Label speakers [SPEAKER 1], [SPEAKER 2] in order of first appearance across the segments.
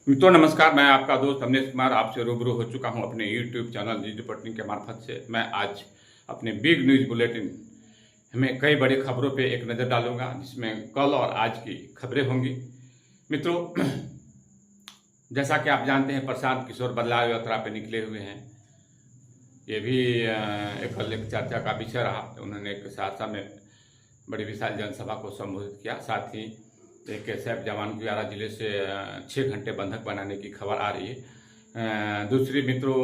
[SPEAKER 1] मित्रों नमस्कार, मैं आपका दोस्त अमनेश कुमार आपसे रूबरू हो चुका हूं अपने YouTube चैनल जी रिपोर्टिंग के मार्फत से। मैं आज अपने बिग न्यूज़ बुलेटिन में कई बड़ी खबरों पे एक नज़र डालूंगा, जिसमें कल और आज की खबरें होंगी। मित्रों, जैसा कि आप जानते हैं, प्रशांत किशोर बदलाव यात्रा पे निकले हुए हैं। ये भी एक चर्चा का विषय रहा। उन्होंने एक सहरसा में बड़ी विशाल जनसभा को संबोधित किया। साथ ही एक SAF जवान को आरा जिले से 6 घंटे बंधक बनाने की खबर आ रही है। दूसरी मित्रों,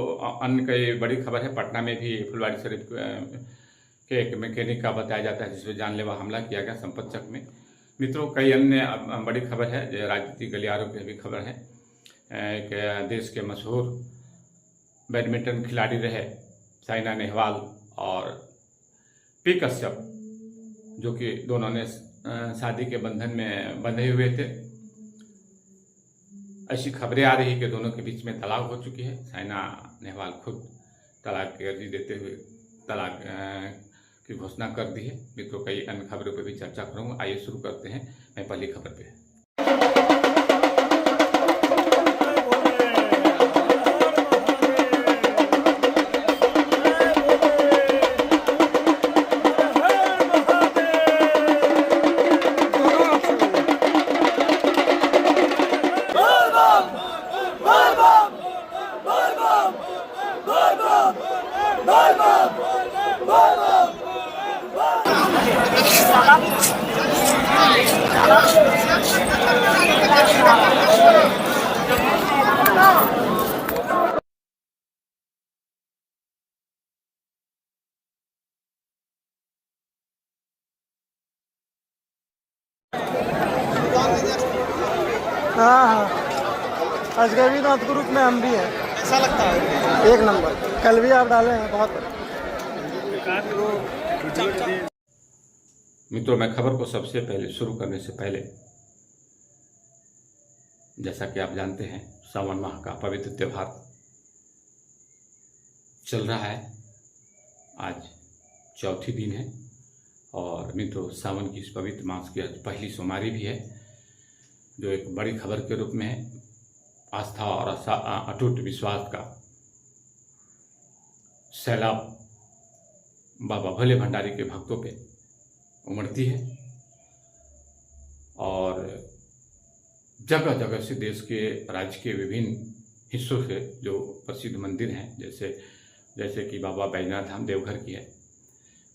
[SPEAKER 1] अन्य कई बड़ी खबर है। पटना में भी फुलवारी शरीफ के एक मैकेनिक का बताया जाता है जिसमें जानलेवा हमला किया गया संपतचक में। मित्रों, कई अन्य बड़ी खबर है। राजनीतिक गलियारों की भी खबर है। एक देश के मशहूर बैडमिंटन खिलाड़ी रहे साइना नेहवाल और पी कश्यप, जो कि दोनों ने शादी के बंधन में बंधे हुए थे। ऐसी खबरें आ रही कि दोनों के बीच में तलाक हो चुकी है। साइना नेहवाल खुद तलाक की अर्जी देते हुए तलाक की घोषणा कर दी है। मित्रों, कई अन्य खबरों पर भी चर्चा करूँगा। आइए शुरू करते हैं। मैं पहली खबर पे
[SPEAKER 2] हाँ, आज गरीनाथ ग्रुप में हम भी हैं।
[SPEAKER 3] ऐसा लगता है
[SPEAKER 2] एक नंबर। कल भी आप डाले हैं बहुत।
[SPEAKER 1] मित्रों, मैं खबर को सबसे पहले शुरू करने से पहले, जैसा कि आप जानते हैं, सावन माह का पवित्र त्यौहार चल रहा है। आज चौथी दिन है और मित्रों, सावन की इस पवित्र मास की आज पहली सोमवारी भी है, जो एक बड़ी खबर के रूप में है। आस्था और अटूट विश्वास का सैलाब बाबा भोले भंडारी के भक्तों पे उमड़ती है और जगह जगह से देश के राज्य के विभिन्न हिस्सों से जो प्रसिद्ध मंदिर हैं, जैसे कि बाबा बैजनाथ धाम देवघर की है।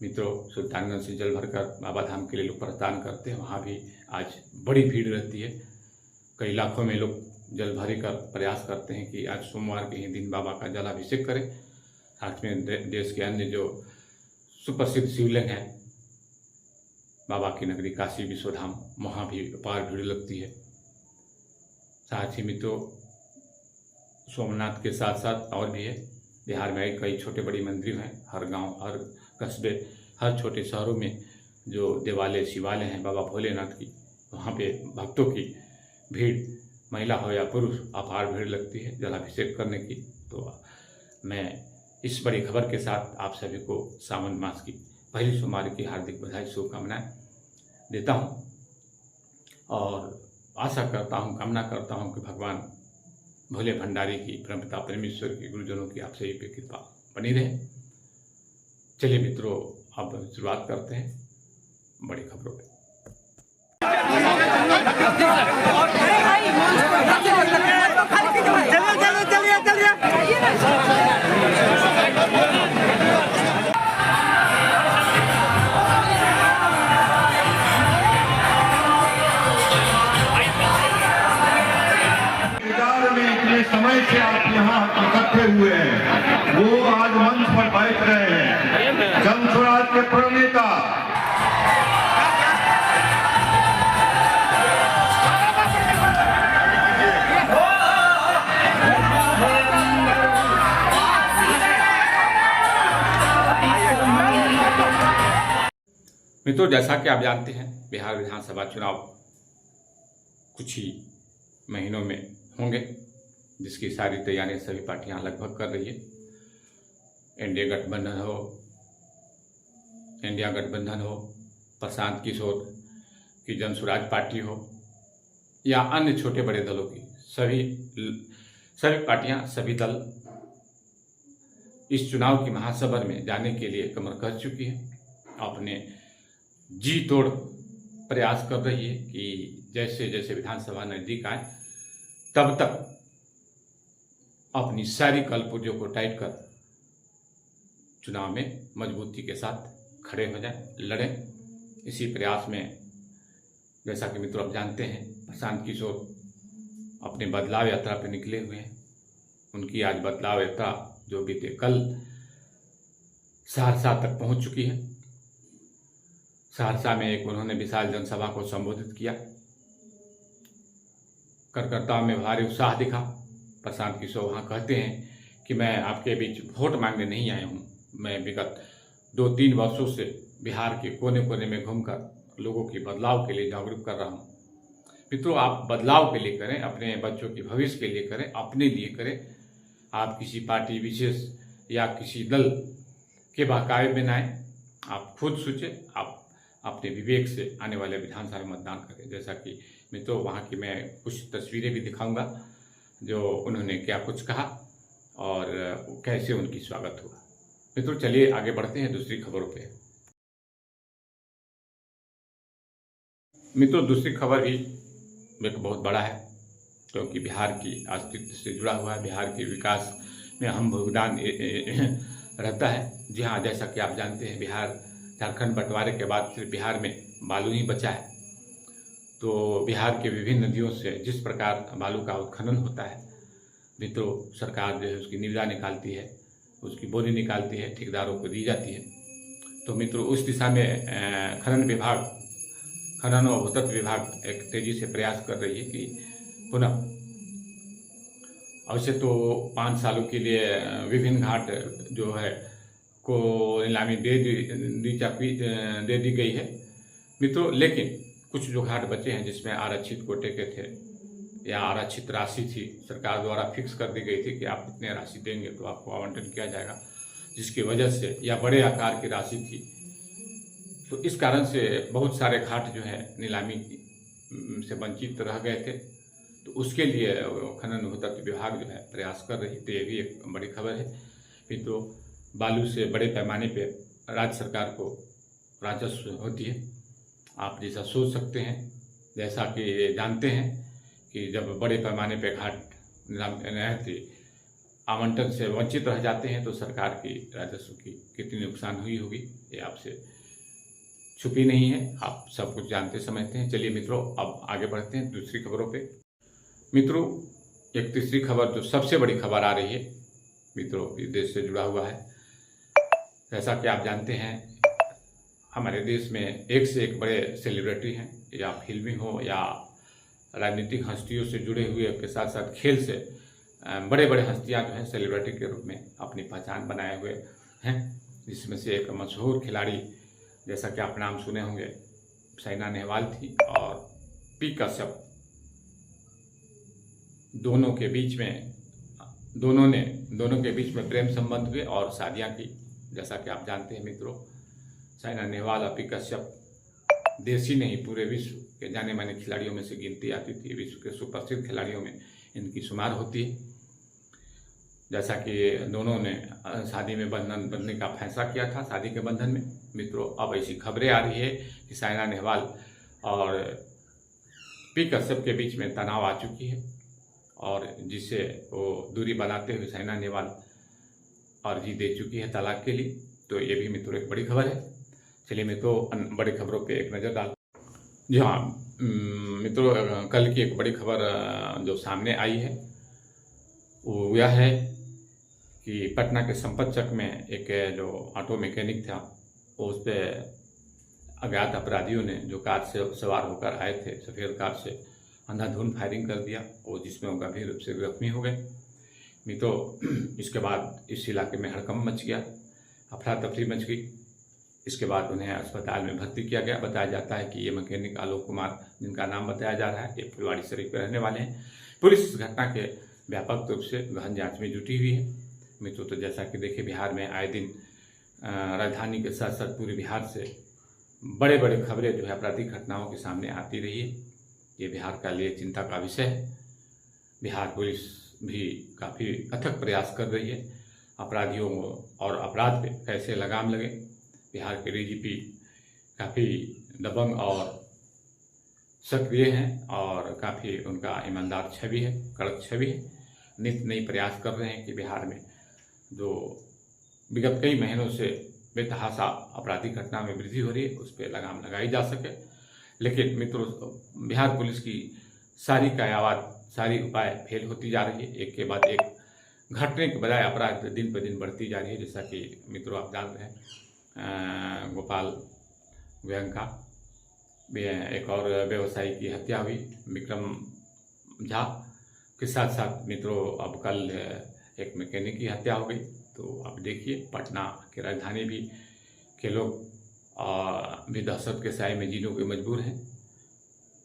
[SPEAKER 1] मित्रों, सुल्तानगंज से जल भरकर बाबा धाम के लिए लोग प्रस्थान करते हैं। वहाँ भी आज बड़ी भीड़ रहती है। कई लाखों में लोग जल भरे का प्रयास करते हैं कि आज सोमवार के ही दिन बाबा का जलाभिषेक करें। साथ में देश के अन्य जो सुप्रसिद्ध शिवलिंग हैं, बाबा की नगरी काशी विश्वधाम, वहाँ भी अपार भीड़ लगती है। साथ ही मित्रों, सोमनाथ के साथ साथ और भी है। बिहार में कई छोटे बड़ी मंदिर हैं। हर गांव, हर कस्बे, हर छोटे शहरों में जो देवालय शिवालय हैं बाबा भोलेनाथ की, वहाँ पे भक्तों की भीड़, महिला हो या पुरुष, अपार भीड़ लगती है जलाभिषेक करने की। तो मैं इस बड़ी खबर के साथ आप सभी को सावन मास की पहली सोमवारी की हार्दिक बधाई, शुभकामनाएं देता हूं और आशा करता हूं, कामना करता हूं कि भगवान भोले भंडारी की, परमपिता परमेश्वर की, गुरुजनों की आप सभी पे कृपा बनी रहे। चलिए मित्रों, अब शुरुआत करते हैं बड़ी खबरों पे।
[SPEAKER 4] समय से आप यहाँ इकट्ठे हुए हैं, वो आज मंच पर बैठ रहे हैं। जन स्वराज के प्रणेता
[SPEAKER 1] मित्रों, जैसा कि आप जानते हैं, बिहार विधानसभा चुनाव कुछ ही महीनों में होंगे, जिसकी सारी तैयारियां सभी पार्टियां लगभग कर रही है। इंडिया गठबंधन हो, प्रशांत किशोर की जन स्वराज पार्टी हो या अन्य छोटे बड़े दलों की सभी पार्टियां, सभी दल इस चुनाव की महासभा में जाने के लिए कमर कस चुकी है। अपने जी तोड़ प्रयास कर रही है कि जैसे जैसे विधानसभा नजदीक आए तब तक अपनी सारी कलपुर्जों को टाइट कर चुनाव में मजबूती के साथ खड़े हो जाएं, लड़ें। इसी प्रयास में जैसा कि मित्रों आप जानते हैं, प्रशांत किशोर अपने बदलाव यात्रा पर निकले हुए हैं। उनकी आज बदलाव यात्रा जो बीते कल सहरसा तक पहुंच चुकी है। सहरसा में एक उन्होंने विशाल जनसभा को संबोधित किया। कार्यकर्ताओं में भारी उत्साह दिखा। प्रशांत किशोर वहां कहते हैं कि मैं आपके बीच वोट मांगने नहीं आया हूं, मैं विगत 2-3 वर्षों से बिहार के कोने कोने में घूमकर लोगों की बदलाव के लिए जागरूक कर रहा हूं। मित्रों, आप बदलाव के लिए करें, अपने बच्चों के भविष्य के लिए करें, अपने लिए करें। आप किसी पार्टी विशेष या किसी दल के बहकावे में न आए। आप खुद सोचें, आप अपने विवेक से आने वाले विधानसभा में मतदान करें। जैसा कि मित्रों वहाँ की मैं कुछ तस्वीरें भी दिखाऊंगा जो उन्होंने क्या कुछ कहा और कैसे उनकी स्वागत हुआ। मित्रों चलिए आगे बढ़ते हैं दूसरी खबरों पे। मित्रों दूसरी खबर भी एक बहुत बड़ा है, क्योंकि बिहार की अस्तित्व से जुड़ा हुआ है, बिहार के विकास में अहम योगदान रहता है। जी हाँ, जैसा कि आप जानते हैं, बिहार झारखंड बंटवारे के बाद फिर बिहार में बालू ही बचा है। तो बिहार के विभिन्न नदियों से जिस प्रकार बालू का उत्खनन होता है, मित्रों सरकार जो है उसकी निविदा निकालती है, उसकी बोली निकालती है, ठेकेदारों को दी जाती है। तो मित्रों उस दिशा में खनन और भूतत्व विभाग एक तेजी से प्रयास कर रही है कि पुनः अवश्य तो 5 सालों के लिए विभिन्न घाट जो है को नीलामी दे दी गई है मित्रों, लेकिन कुछ जो घाट बचे हैं जिसमें आरक्षित कोटे के थे या आरक्षित राशि थी, सरकार द्वारा फिक्स कर दी गई थी कि आप इतने राशि देंगे तो आपको आवंटन किया जाएगा, जिसकी वजह से या बड़े आकार की राशि थी, तो इस कारण से बहुत सारे घाट जो है नीलामी से वंचित रह गए थे। तो उसके लिए खनन भूतत्व विभाग जो है प्रयास कर रही, तो ये भी एक बड़ी खबर है। फिर तो बालू से बड़े पैमाने पे राज्य सरकार को राजस्व होती है। आप जैसा सोच सकते हैं, जैसा कि जानते हैं कि जब बड़े पैमाने पे घाट आवंटन से वंचित रह जाते हैं तो सरकार की राजस्व की कितनी नुकसान हुई होगी ये आपसे छुपी नहीं है, आप सब कुछ जानते समझते हैं। चलिए मित्रों अब आगे बढ़ते हैं दूसरी खबरों पे। मित्रों एक तीसरी खबर जो सबसे बड़ी खबर आ रही है मित्रों, इस देश से जुड़ा हुआ है। जैसा कि आप जानते हैं हमारे देश में एक से एक बड़े सेलिब्रिटी हैं, या फिल्मी हो या राजनीतिक हस्तियों से जुड़े हुए के साथ साथ खेल से बड़े बड़े हस्तियां जो हैं सेलिब्रिटी के रूप में अपनी पहचान बनाए हुए हैं। जिसमें से एक मशहूर खिलाड़ी जैसा कि आप नाम सुने होंगे साइना नेहवाल थी, और पी कश्यप। दोनों के बीच में प्रेम संबंध हुए और शादियां की। जैसा कि आप जानते हैं मित्रों, साइना नेहवाल और पी कश्यप देश ही नहीं पूरे विश्व के जाने माने खिलाड़ियों में से गिनती आती थी। विश्व के सुप्रसिद्ध खिलाड़ियों में इनकी शुमार होती है। जैसा कि दोनों ने शादी में बंधन बनने का फैसला किया था, शादी के बंधन में मित्रों अब ऐसी खबरें आ रही है कि साइना नेहवाल और पी कश्यप के बीच में तनाव आ चुकी है, और जिससे वो दूरी बनाते हुए साइना नेहवाल अर्जी दे चुकी है तलाक के लिए। तो ये भी मित्रों एक बड़ी खबर है। चलिए मित्रों बड़ी खबरों पे एक नज़र डाल। जी हाँ मित्रों, कल की एक बड़ी खबर जो सामने आई है वो यह है कि पटना के संपत चक में एक जो ऑटो मैकेनिक था, उस पर अज्ञात अपराधियों ने जो कार से सवार होकर आए थे, सफ़ेद कार से अंधाधुंध फायरिंग कर दिया, और जिसमें वो गंभीर रूप से जख्मी हो गए। मित्रों इसके बाद इस इलाके में हड़कंप मच गया, अफरा तफरी मच गई। इसके बाद उन्हें अस्पताल में भर्ती किया गया। बताया जाता है कि ये मैकेनिक आलोक कुमार, जिनका नाम बताया जा रहा है, ये फुलवाड़ी शरीफ के रहने वाले हैं। पुलिस इस घटना के व्यापक रूप से गहन जांच में जुटी हुई है। मित्रों तो जैसा कि देखिए बिहार में आए दिन राजधानी के साथ साथ पूरे बिहार से बड़े बड़े खबरें जो है आपराधिक घटनाओं के सामने आती रही है। ये बिहार का लिए चिंता का विषय है। बिहार पुलिस भी काफ़ी अथक प्रयास कर रही है अपराधियों और अपराध पे कैसे लगाम लगे। बिहार के डीजीपी काफ़ी दबंग और सक्रिय हैं और काफ़ी उनका ईमानदार छवि है, कड़क छवि है। नित नई प्रयास कर रहे हैं कि बिहार में जो विगत कई महीनों से बेतहाशा आपराधिक घटना में वृद्धि हो रही है उस पर लगाम लगाई जा सके। लेकिन मित्रों, बिहार पुलिस की सारी कायावाद, सारी उपाय फेल होती जा रही है। एक के बाद एक घटने के बजाय अपराध दिन पर दिन बढ़ती जा रही है। जैसा कि मित्रों आप जान रहे हैं, गोपाल गोयनका एक और व्यवसायी की हत्या हुई, विक्रम झा के साथ साथ मित्रों अब कल एक मैकेनिक की हत्या हो गई। तो अब देखिए पटना की राजधानी भी के लोग भी दहशत के साए में जीने को मजबूर हैं।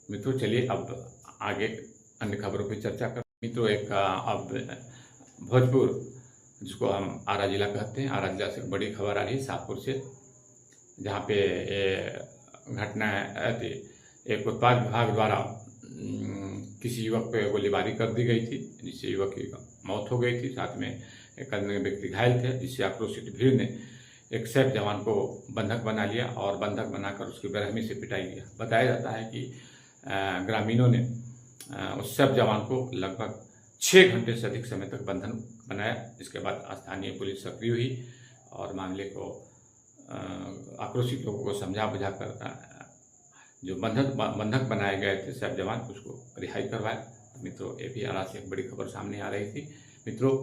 [SPEAKER 1] मित्रों चलिए अब आगे अन्य खबरों पर चर्चा कर। मित्रों एक अब भोजपुर, जिसको हम आरा जिला कहते हैं, आरा जिला से एक बड़ी खबर आ रही है शाहपुर से, जहाँ पे घटना एक उत्पाद विभाग द्वारा किसी युवक पे गोलीबारी कर दी गई थी, जिससे युवक की मौत हो गई थी। साथ में एक अन्य व्यक्ति घायल थे, जिससे आक्रोशित भीड़ ने एक सैफ जवान को बंधक बना लिया और बंधक बनाकर उसकी बेरहमी से पिटाई किया। बताया जाता है कि ग्रामीणों ने उस सैफ जवान को लगभग 6 घंटे से अधिक समय तक बंधन बनाया। इसके बाद स्थानीय पुलिस सक्रिय हुई और मामले को आक्रोशित लोगों को समझा बुझा कर जो बंधक बनाए गए थे सैफ जवान, उसको रिहाई करवाया। मित्रों ये भी आरा से एक बड़ी खबर सामने आ रही थी। मित्रों